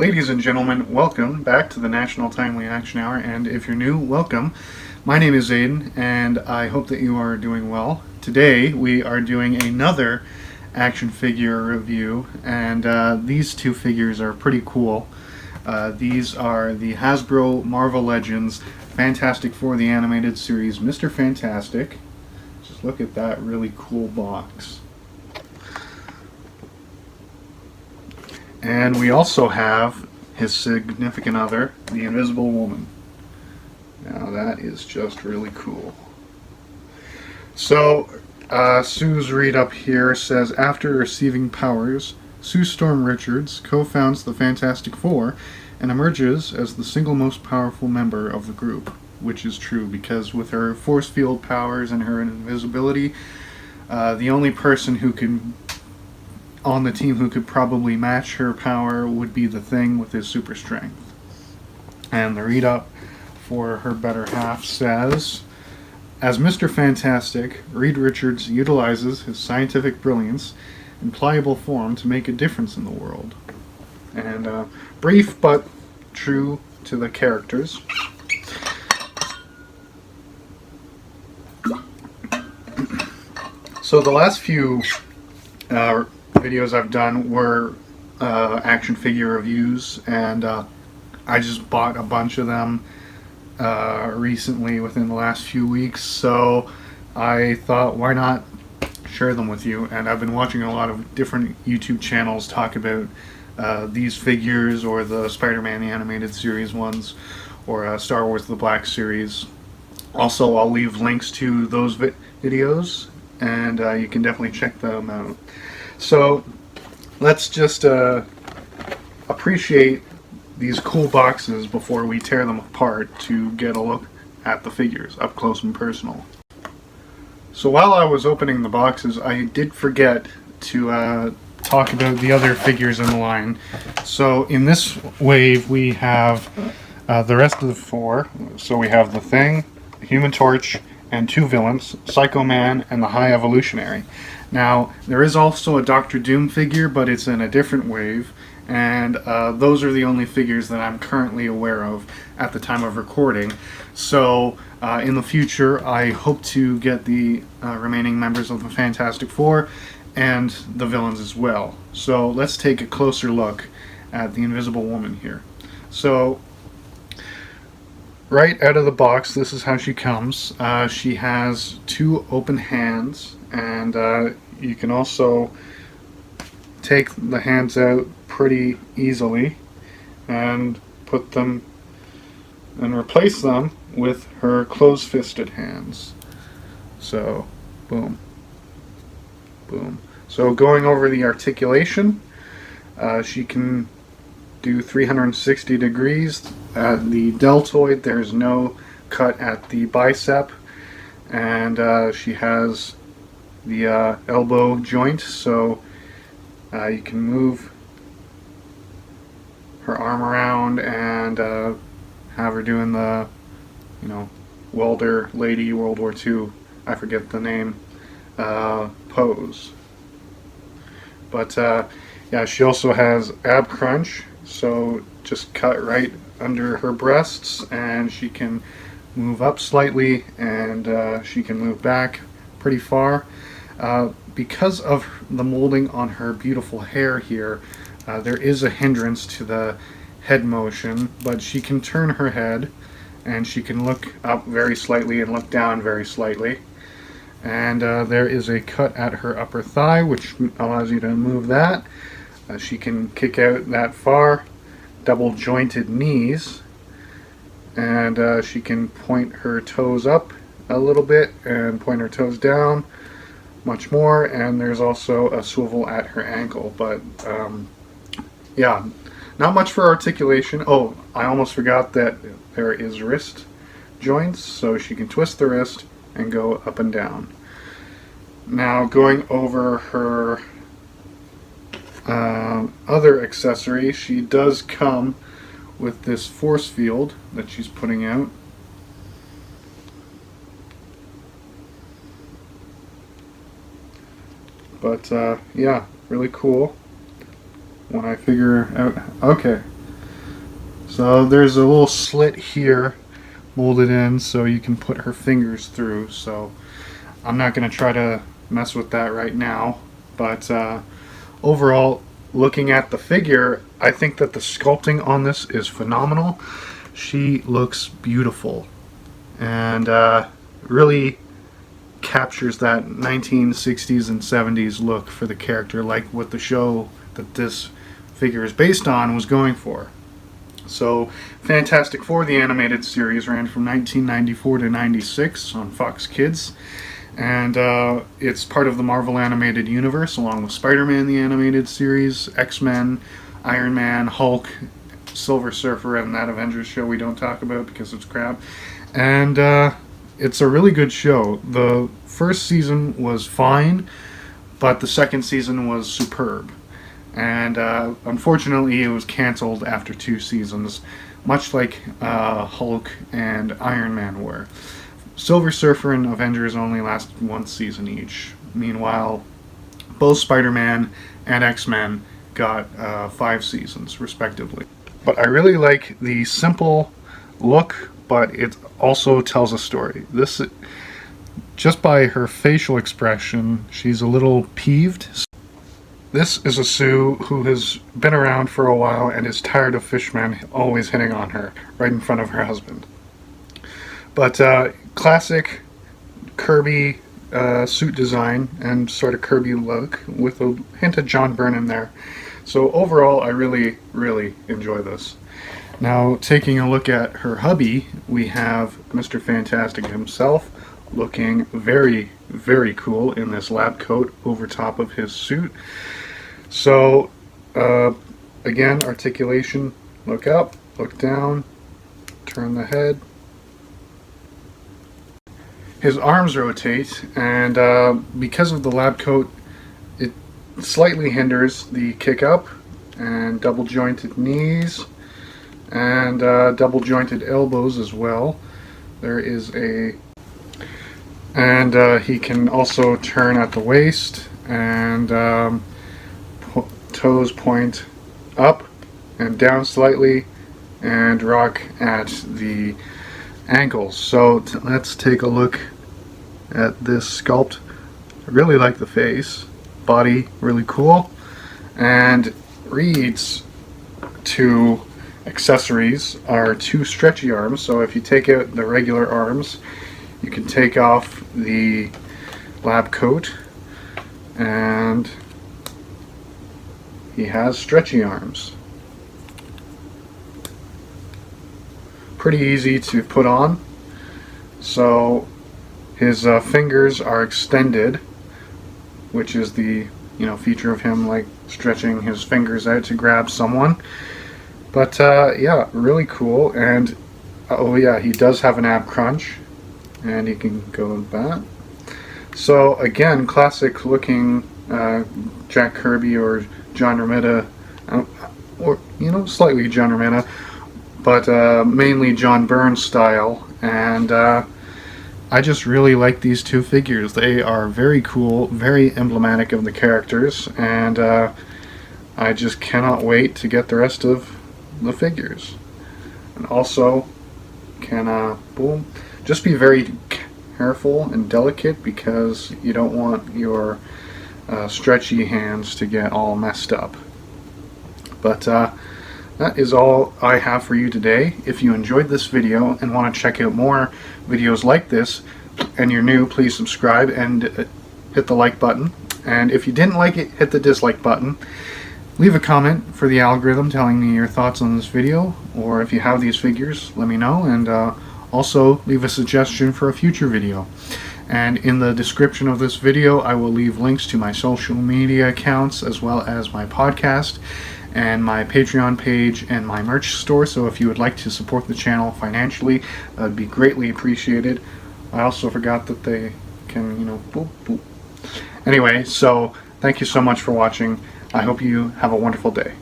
Ladies and gentlemen, welcome back to the National Timely Action Hour, and if you're new, welcome. My name is Aiden, and I hope that you are doing well. Today, we are doing another action figure review, and these two figures are pretty cool. These are the Hasbro Marvel Legends Fantastic Four, the animated series, Mr. Fantastic. Just look at that really cool box. And we also have his significant other, the Invisible Woman. Now that is just really cool. So, Sue's read up here says, after receiving powers, Sue Storm Richards co-founds the Fantastic Four and emerges as the single most powerful member of the group, which is true because with her force field powers and her invisibility, the only person who can on the team who could probably match her power would be the Thing with his super strength. And the read-up for her better half says, as Mr. Fantastic, Reed Richards utilizes his scientific brilliance and pliable form to make a difference in the world. And brief but true to the characters. So the last few videos I've done were action figure reviews, and I just bought a bunch of them recently within the last few weeks, so I thought why not share them with you. And I've been watching a lot of different YouTube channels talk about these figures, or the Spider-Man the animated series ones, or Star Wars the Black Series. Also, I'll leave links to those videos, and you can definitely check them out. So let's just appreciate these cool boxes before we tear them apart to get a look at the figures up close and personal. So while I was opening the boxes, I did forget to talk about the other figures in the line. So in this wave we have the rest of the four. So we have the Thing, the Human Torch, and two villains, Psycho Man and the High Evolutionary. Now, there is also a Doctor Doom figure, but it's in a different wave, and those are the only figures that I'm currently aware of at the time of recording. So, in the future, I hope to get the remaining members of the Fantastic Four and the villains as well. So, let's take a closer look at the Invisible Woman here. So, right out of the box, this is how she comes. She has two open hands, and you can also take the hands out pretty easily and put them and replace them with her closed-fisted hands. So, boom, boom. So going over the articulation, she can do 360 degrees. At the deltoid, there's no cut at the bicep, and she has the elbow joint, so you can move her arm around and have her doing the, welder lady World War II, I forget the name, pose. But yeah, she also has ab crunch, so just cut right under her breasts, and she can move up slightly, and she can move back pretty far. Because of the molding on her beautiful hair here, there is a hindrance to the head motion, but she can turn her head, and she can look up very slightly and look down very slightly. And there is a cut at her upper thigh, which allows you to move that. She can kick out that far. Double jointed knees, and she can point her toes up a little bit and point her toes down much more, and there's also a swivel at her ankle. But yeah, not much for articulation. Oh, I almost forgot that there is wrist joints, so she can twist the wrist and go up and down. Now, going over her other accessory, she does come with this force field that she's putting out. But yeah, really cool. When I figure out, okay, So there's a little slit here molded in so you can put her fingers through. So I'm not going to try to mess with that right now, but overall, looking at the figure, I think that the sculpting on this is phenomenal. She looks beautiful and really captures that 1960s and 70s look for the character, like what the show that this figure is based on was going for. So Fantastic Four, the animated series, ran from 1994 to 96 on Fox Kids, and it's part of the Marvel Animated Universe, along with Spider-Man, the animated series, X-Men, Iron Man, Hulk, Silver Surfer, and that Avengers show we don't talk about because it's crap. And it's a really good show. The first season was fine, but the second season was superb. And unfortunately, it was canceled after 2 seasons, much like Hulk and Iron Man were. Silver Surfer and Avengers only lasted 1 season each. Meanwhile, both Spider-Man and X-Men got 5 seasons, respectively. But I really like the simple look, but it also tells a story. This, just by her facial expression, she's a little peeved. This is a Sue who has been around for a while and is tired of fishmen always hitting on her right in front of her husband. But classic Kirby suit design and sort of Kirby look with a hint of John Byrne in there. So overall, I really, really enjoy this. Now, taking a look at her hubby, we have Mr. Fantastic himself looking very, very cool in this lab coat over top of his suit. So, again, articulation, look up, look down, turn the head. His arms rotate, and because of the lab coat, it slightly hinders the kick up, and double jointed knees, and double jointed elbows as well. There is a... And he can also turn at the waist, and toes point up and down slightly, and rock at the ankles. So let's take a look at this sculpt. I really like the face, body really cool, and Reed's 2 accessories are 2 stretchy arms. So if you take out the regular arms, you can take off the lab coat, and he has stretchy arms. Pretty easy to put on. So his fingers are extended, which is the feature of him, like stretching his fingers out to grab someone. But yeah, really cool. And oh yeah, he does have an ab crunch, and he can go with that. So again, classic looking Jack Kirby or John Romita, or slightly John Romita, but mainly John Byrne style. And I just really like these 2 figures. They are very cool, very emblematic of the characters, and I just cannot wait to get the rest of the figures. And also, boom, just be very careful and delicate, because you don't want your stretchy hands to get all messed up. But that is all I have for you today. If you enjoyed this video and want to check out more videos like this, and you're new, please subscribe and hit the like button. And if you didn't like it, hit the dislike button. Leave a comment for the algorithm telling me your thoughts on this video, or if you have these figures, let me know, and also leave a suggestion for a future video. And in the description of this video, I will leave links to my social media accounts, as well as my podcast and my Patreon page and my merch store. So if you would like to support the channel financially, that would be greatly appreciated. I also forgot that they can, boop, boop. Anyway, so thank you so much for watching. I hope you have a wonderful day.